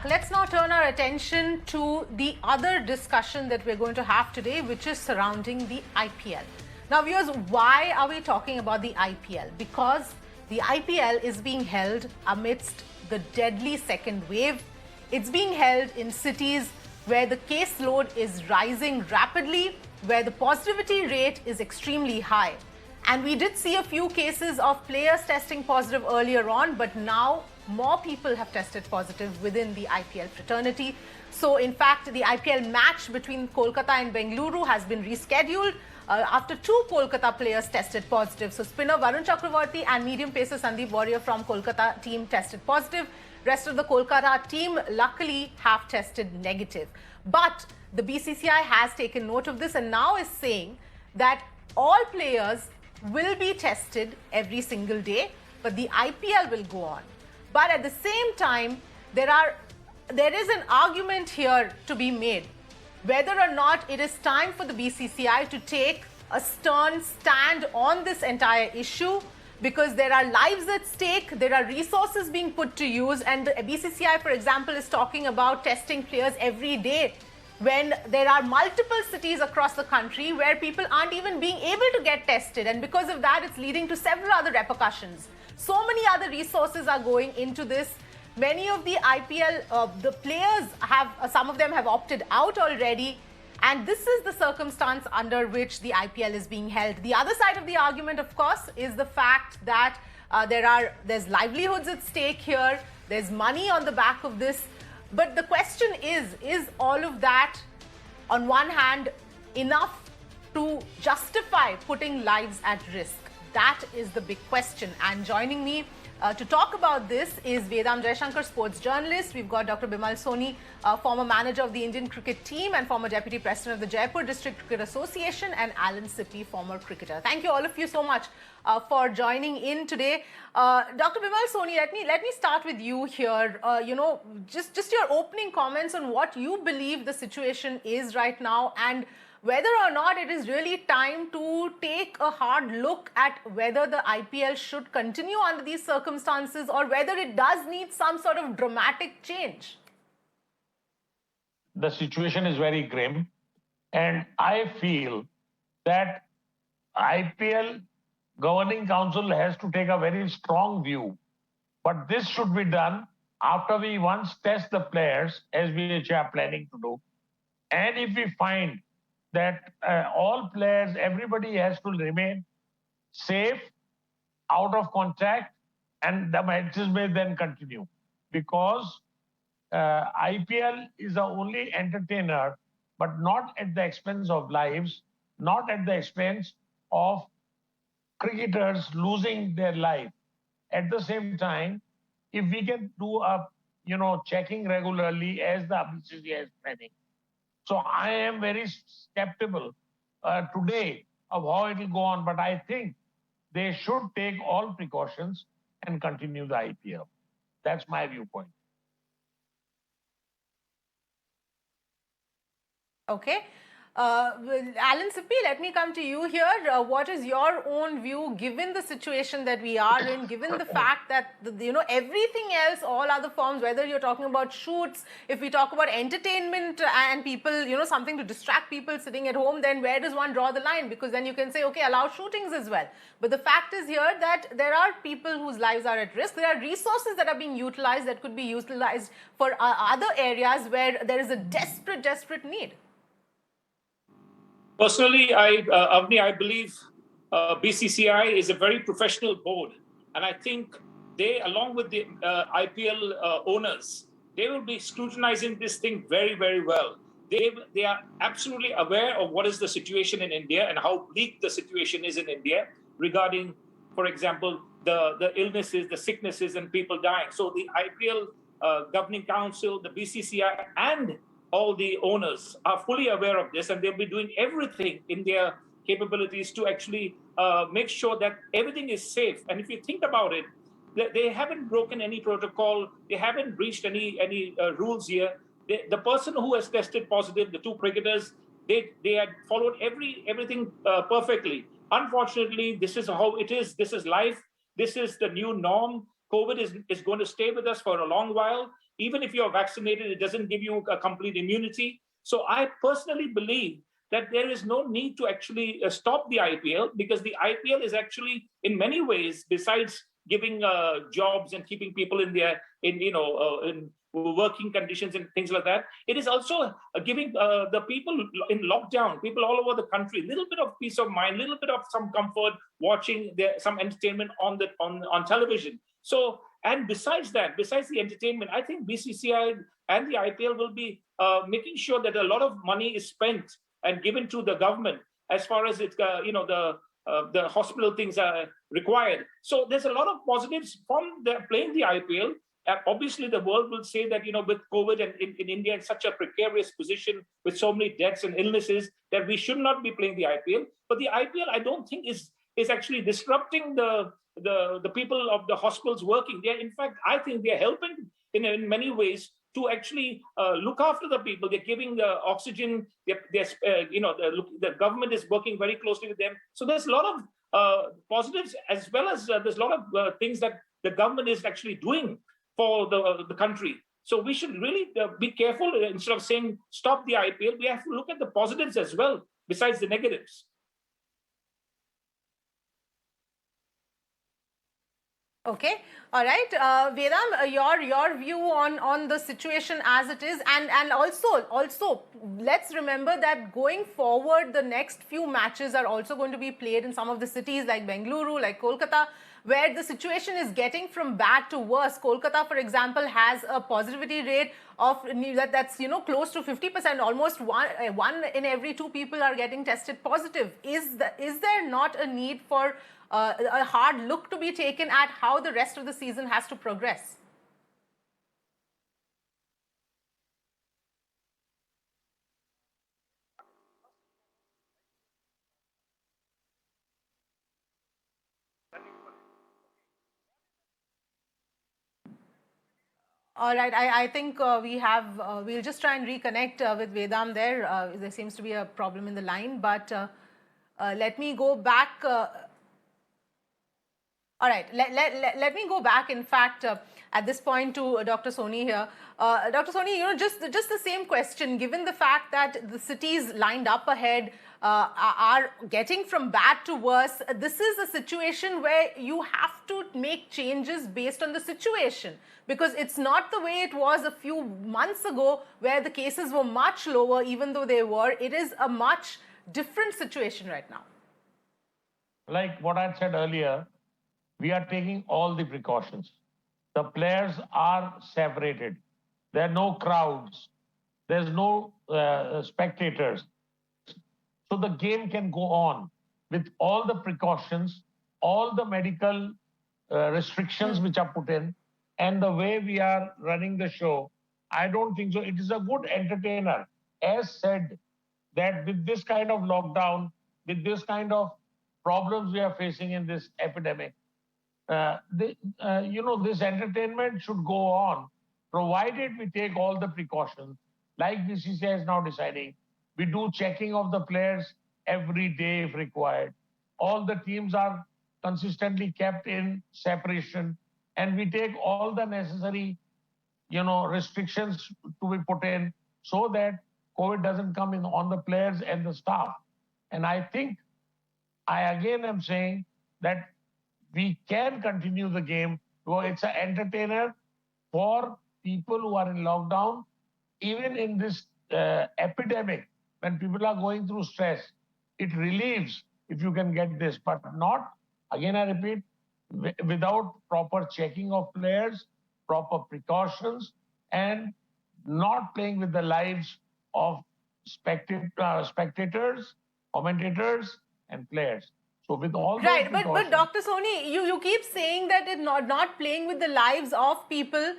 Let's now turn our attention to the other discussion that we're going to have today, which is surrounding the IPL. Now, viewers, why are we talking about the IPL? Because the IPL is being held amidst the deadly second wave. It's being held in cities where the caseload is rising rapidly, where the positivity rate is extremely high. And we did see a few cases of players testing positive earlier on, but now more people have tested positive within the IPL fraternity. So, in fact, the IPL match between Kolkata and Bengaluru has been rescheduled after two Kolkata players tested positive. So, spinner Varun Chakravarti and medium pacer Sandeep Warrier from Kolkata team tested positive. Rest of the Kolkata team luckily have tested negative. But the BCCI has taken note of this and now is saying that all players will be tested every single day, but the IPL will go on. But at the same time, there is an argument here to be made whether or not it is time for the BCCI to take a stern stand on this entire issue, because there are lives at stake, there are resources being put to use, and the BCCI, for example, is talking about testing players every day when there are multiple cities across the country where people aren't even being able to get tested, and because of that, it's leading to several other repercussions. So many other resources are going into this. Many of the IPL, the players some of them have opted out already. And this is the circumstance under which the IPL is being held. The other side of the argument, of course, is the fact that there's livelihoods at stake here. There's money on the back of this. But the question is all of that, on one hand, enough to justify putting lives at risk? That is the big question. And joining me to talk about this is VEDAM JAISHANKAR, sports journalist. We've got Dr. Bimal Soni, former manager of the Indian cricket team and former deputy president of the Jaipur District Cricket Association, and Alan SIPPY, former cricketer. Thank you all of you so much for joining in today. Dr. Bimal Soni, let me start with you here. Just your opening comments on what you believe the situation is right now, and whether or not it is really time to take a hard look at whether the IPL should continue under these circumstances, or whether it does need some sort of dramatic change. The situation is very grim, and I feel that IPL Governing Council has to take a very strong view. But this should be done after we once test the players, as we are planning to do. And if we find that all players, everybody has to remain safe, out of contact, and the matches may then continue. Because IPL is the only entertainer, but not at the expense of lives, not at the expense of cricketers losing their life. At the same time, if we can do a checking regularly as the BCCI is planning. So I am very skeptical today of how it will go on, but I think they should take all precautions and continue the IPL. That's my viewpoint. Okay. Alan SIPPY, let me come to you here. What is your own view, given the situation that we are in, given the fact that everything else, all other forms, whether you're talking about shoots, if we talk about entertainment and people, something to distract people sitting at home, then where does one draw the line? Because then you can say, okay, allow shootings as well. But the fact is here that there are people whose lives are at risk. There are resources that are being utilized that could be utilized for other areas where there is a desperate need. Personally, Avni, I believe BCCI is a very professional board. And I think they, along with the IPL owners, they will be scrutinizing this thing very, very well. They are absolutely aware of what is the situation in India and how bleak the situation is in India regarding, for example, the illnesses, the sicknesses, and people dying. So the IPL Governing Council, the BCCI, and all the owners are fully aware of this, and they'll be doing everything in their capabilities to actually make sure that everything is safe. And if you think about it, they haven't broken any protocol. They haven't breached any rules here. The person who has tested positive, the two cricketers, they had followed everything perfectly. Unfortunately, this is how it is. This is life. This is the new norm. COVID is going to stay with us for a long while. even if you're vaccinated, it doesn't give you a complete immunity. So I personally believe that there is no need to actually stop the IPL, because the IPL is actually, in many ways, besides giving jobs and keeping people in their in working conditions and things like that, it is also giving the people in lockdown, people all over the country, a little bit of peace of mind, a little bit of some comfort watching some entertainment on television. So, and besides that, besides the entertainment, I think BCCI and the IPL will be making sure that a lot of money is spent and given to the government as far as it, the hospital things are required. So there's a lot of positives from playing the IPL. Obviously, the world will say that, with COVID and in India in such a precarious position with so many deaths and illnesses, that we should not be playing the IPL. But the IPL, I don't think is actually disrupting the people of the hospitals working there. In fact, I think they're helping in many ways to actually look after the people. They're giving the oxygen. The government is working very closely with them. So there's a lot of positives, as well as there's a lot of things that the government is actually doing for the country. So we should really be careful. Instead of saying stop the IPL, we have to look at the positives as well, besides the negatives. Okay, all right, Vedam, your view on the situation as it is, and also let's remember that going forward, the next few matches are also going to be played in some of the cities like Bengaluru, like Kolkata, where the situation is getting from bad to worse. Kolkata, for example, has a positivity rate of that's close to 50%. Almost one in every two people are getting tested positive. Is there not a need for a hard look to be taken at how the rest of the season has to progress? All right, I think we'll just try and reconnect with Vedam there. There seems to be a problem in the line, but let me go back. All right, let me go back, in fact, at this point to Dr. Soni here. Dr. Soni, just the same question, given the fact that the cities lined up ahead are getting from bad to worse, this is a situation where you have to make changes based on the situation, because it's not the way it was a few months ago where the cases were much lower, even though they were. It is a much different situation right now. Like what I said earlier, we are taking all the precautions. The players are separated. There are no crowds. There's no spectators. So the game can go on with all the precautions, all the medical restrictions which are put in, and the way we are running the show. I don't think so. It is a good entertainer. As said, that with this kind of lockdown, with this kind of problems we are facing in this epidemic, this entertainment should go on, provided we take all the precautions, like BCCI is now deciding. We do checking of the players every day if required. All the teams are consistently kept in separation, and we take all the necessary, restrictions to be put in so that COVID doesn't come in on the players and the staff. And I think I again am saying that we can continue the game. It's an entertainer for people who are in lockdown. Even in this epidemic, when people are going through stress, it relieves if you can get this, but not, again I repeat, without proper checking of players, proper precautions, and not playing with the lives of spectators, commentators, and players. So with all right, but Dr. Soni, you keep saying that it not playing with the lives of people.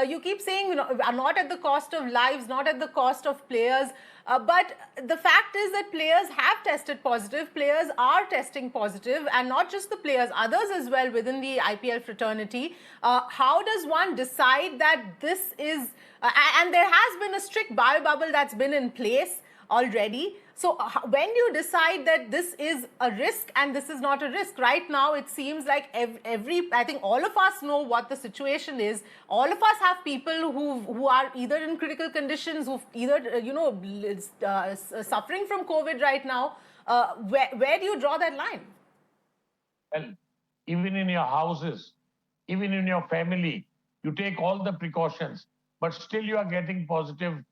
You keep saying not at the cost of lives, not at the cost of players. But the fact is that players have tested positive. Players are testing positive, and not just the players, others as well within the IPL fraternity. How does one decide that this is? And there has been a strict bio bubble that's been in place. already. So when do you decide that this is a risk and this is not a risk? Right now, it seems like I think all of us know what the situation is. All of us have people who are either in critical conditions, who either, suffering from COVID right now. Where do you draw that line? Well, even in your houses, even in your family, you take all the precautions, but still you are getting positive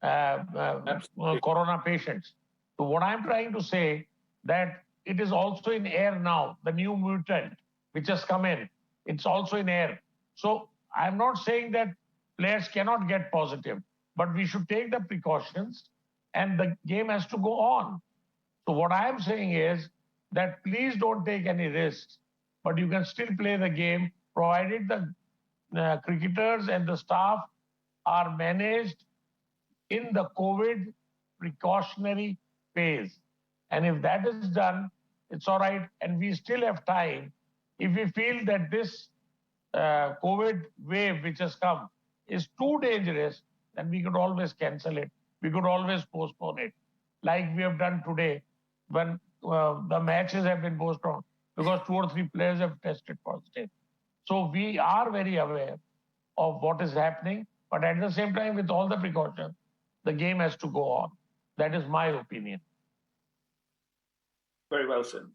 corona patients. So what I'm trying to say that it is also in air now, the new mutant which has come in, it's also in air. So I'm not saying that players cannot get positive, but we should take the precautions and the game has to go on. So what I am saying is that please don't take any risks, but you can still play the game provided the cricketers and the staff are managed in the COVID precautionary phase. And if that is done, it's all right. And we still have time. If we feel that this COVID wave which has come is too dangerous, then we could always cancel it. We could always postpone it, like we have done today when the matches have been postponed because 2 or 3 players have tested positive. So we are very aware of what is happening, but at the same time, with all the precautions, the game has to go on. That is my opinion. Very well said.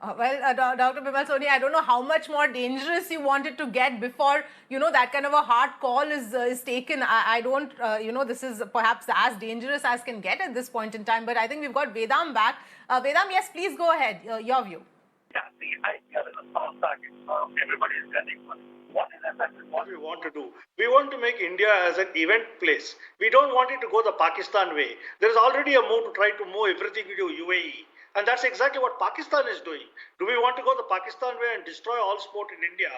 Dr. Bimal Soni, I don't know how much more dangerous you want it to get before, that kind of a hard call is taken. I don't, this is perhaps as dangerous as can get at this point in time. But I think we've got Vedam back. Vedam, yes, please go ahead. Your view. Yeah, the IPL is a soft target. Everybody is getting one. What in effect is what we want to do? We want to make India as an event place. We don't want it to go the Pakistan way. There is already a move to try to move everything to UAE. And that's exactly what Pakistan is doing. Do we want to go the Pakistan way and destroy all sport in India?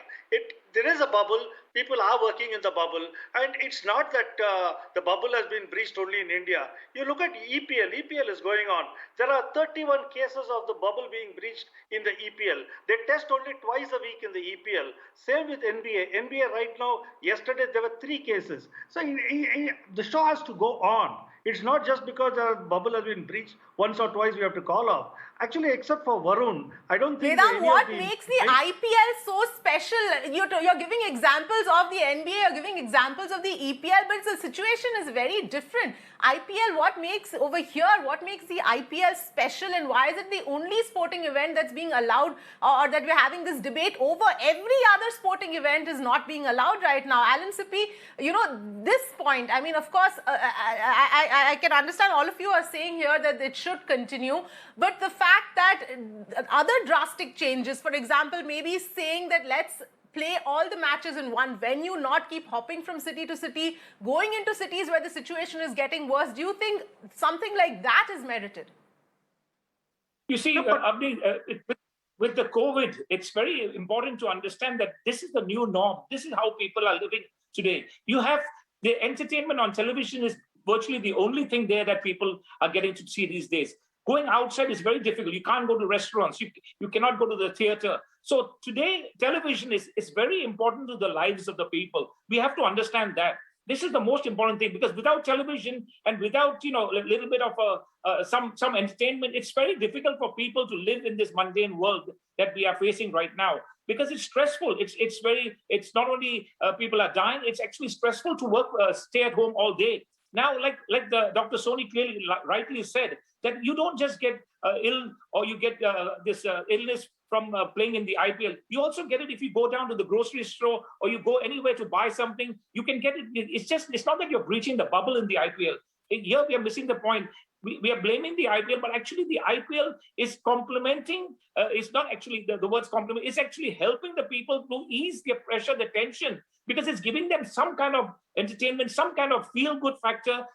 There is a bubble. People are working in the bubble. And it's not that the bubble has been breached only in India. You look at EPL. EPL is going on. There are 31 cases of the bubble being breached in the EPL. They test only twice a week in the EPL. Same with NBA. NBA right now, yesterday there were 3 cases. So the show has to go on. It's not just because the bubble has been breached once or twice we have to call off. Actually, except for Varun, I don't think... Vedam, what makes the IPL so special? You're giving examples of the NBA, you're giving examples of the EPL, but the situation is very different. IPL, what makes over here, what makes the IPL special, and why is it the only sporting event that's being allowed, or that we're having this debate over? Every other sporting event is not being allowed right now. Alan Sippy, this point, I mean, of course, I can understand all of you are saying here that it should continue, but the fact that other drastic changes, for example, maybe saying that let's play all the matches in one venue, not keep hopping from city to city, going into cities where the situation is getting worse. Do you think something like that is merited? You see, Avni, with the COVID, it's very important to understand that this is the new norm. This is how people are living today. You have the entertainment on television is virtually the only thing there that people are getting to see these days. Going outside is very difficult. You can't go to restaurants. You cannot go to the theater. So today, television is very important to the lives of the people. We have to understand that. This is the most important thing, because without television and without, a little bit of some entertainment, it's very difficult for people to live in this mundane world that we are facing right now, because it's stressful. It's not only people are dying, it's actually stressful to work, stay at home all day. Now, like the Dr. Soni clearly rightly said, that you don't just get ill or you get this illness from playing in the IPL. You also get it if you go down to the grocery store or you go anywhere to buy something. You can get it. It's not that you're breaching the bubble in the IPL. Here we are missing the point. We are blaming the IPL, but actually the IPL is complementing. It's not actually the word's complement. It's actually helping the people to ease their pressure, the tension, because it's giving them some kind of entertainment, some kind of feel-good factor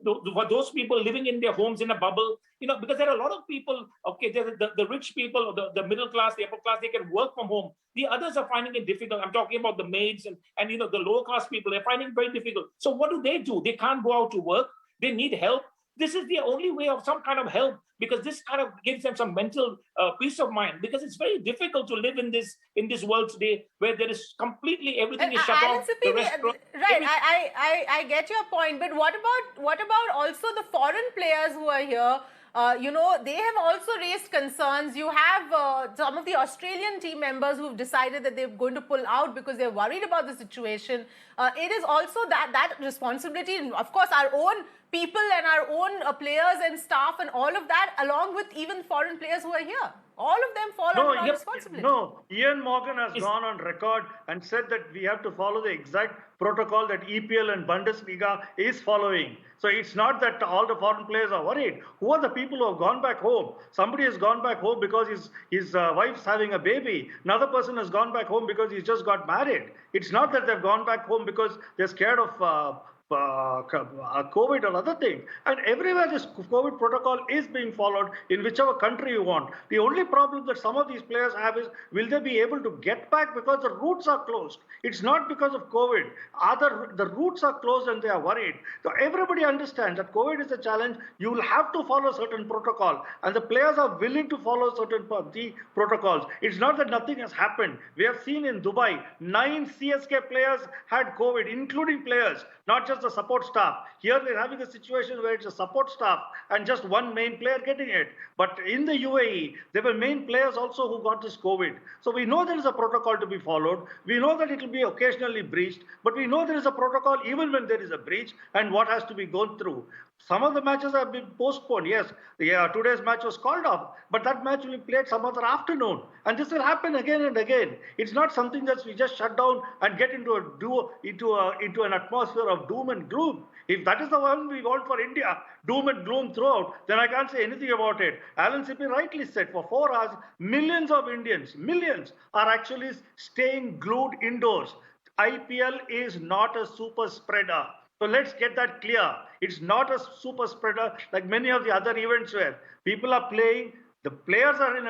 for those people living in their homes in a bubble. Because there are a lot of people. Okay, the rich people, the middle class, the upper class, they can work from home. The others are finding it difficult. I'm talking about the maids and the lower class people. They're finding it very difficult. So what do? They can't go out to work. They need help. This is the only way of some kind of help, because this kind of gives them some mental peace of mind, because it's very difficult to live in this world today where there is completely everything is shut off. SIPPY, right, I get your point, but what about also the foreign players who are here? They have also raised concerns. You have some of the Australian team members who've decided that they're going to pull out because they're worried about the situation. It is also that responsibility, and of course our own people and our own players and staff and all of that, along with even foreign players who are here. All of them fall under our responsibility. No, Ian Morgan has gone on record and said that we have to follow the exact protocol that EPL and Bundesliga is following. So it's not that all the foreign players are worried. Who are the people who have gone back home? Somebody has gone back home because his wife's having a baby. Another person has gone back home because he's just got married. It's not that they've gone back home because they're scared of COVID or other thing. And everywhere this COVID protocol is being followed in whichever country you want. The only problem that some of these players have is, will they be able to get back because the routes are closed? It's not because of COVID. The routes are closed and they are worried. So everybody understands that COVID is a challenge. You will have to follow certain protocol, and the players are willing to follow certain protocols. It's not that nothing has happened. We have seen in Dubai, 9 CSK players had COVID, including players, not just the support staff. Here we're having a situation where it's a support staff and just one main player getting it. But in the UAE, there were main players also who got this COVID. So we know there is a protocol to be followed. We know that it will be occasionally breached, but we know there is a protocol even when there is a breach and what has to be gone through. Some of the matches have been postponed. Yes, today's match was called off, but that match will be played some other afternoon. And this will happen again and again. It's not something that we just shut down and get into an atmosphere of doom and gloom. If that is the one we want for India, doom and gloom throughout, then I can't say anything about it. Alan SIPPY rightly said, for 4 hours, millions of Indians, millions, are actually staying glued indoors. IPL is not a super spreader. So let's get that clear. It's not a super spreader like many of the other events where people are playing. The players are in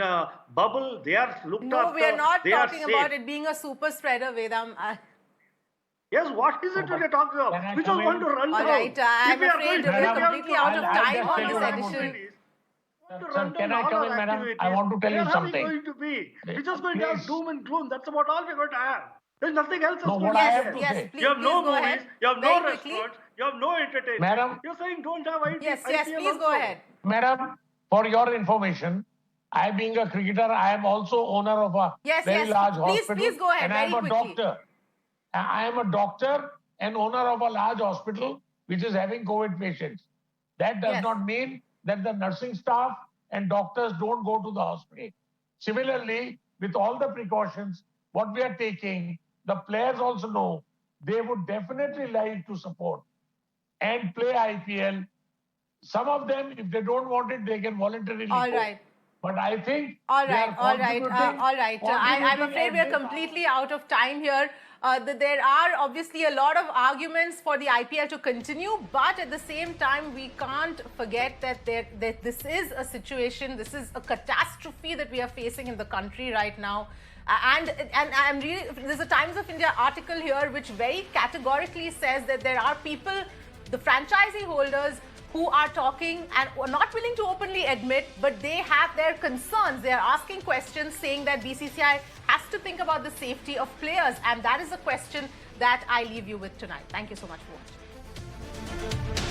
a bubble. They are looked after. No, we are not talking about it being a super spreader, Vedam. Yes, what is it that you're talking about? We just want to run All right, I'm afraid we're completely out of time on this edition. Sir, can I come in, madam? I want to tell you something. How is it going to be? We're just going to have doom and gloom. That's about all we're going to have. There's nothing else. No, what I have to say. Please, you have no movies, ahead. you have no restaurants, you have no entertainment. Madam, you're saying don't have IPL. Yes, please go ahead. Madam, for your information, I being a cricketer, I am also owner of a very large hospital. Please go ahead. And I am a doctor. I am a doctor and owner of a large hospital which is having COVID patients. That does not mean that the nursing staff and doctors don't go to the hospital. Similarly, with all the precautions, what we are taking, the players also know they would definitely like to support and play IPL. Some of them, if they don't want it, they can voluntarily go. All right. But I think all right. I'm afraid we are completely out of time here. There are obviously a lot of arguments for the IPL to continue, but at the same time, we can't forget that this is a situation, this is a catastrophe that we are facing in the country right now. And I'm really, there's a Times of India article here which very categorically says that there are people, the franchisee holders, who are talking and are not willing to openly admit, but they have their concerns. They are asking questions saying that BCCI has to think about the safety of players. And that is a question that I leave you with tonight. Thank you so much for watching.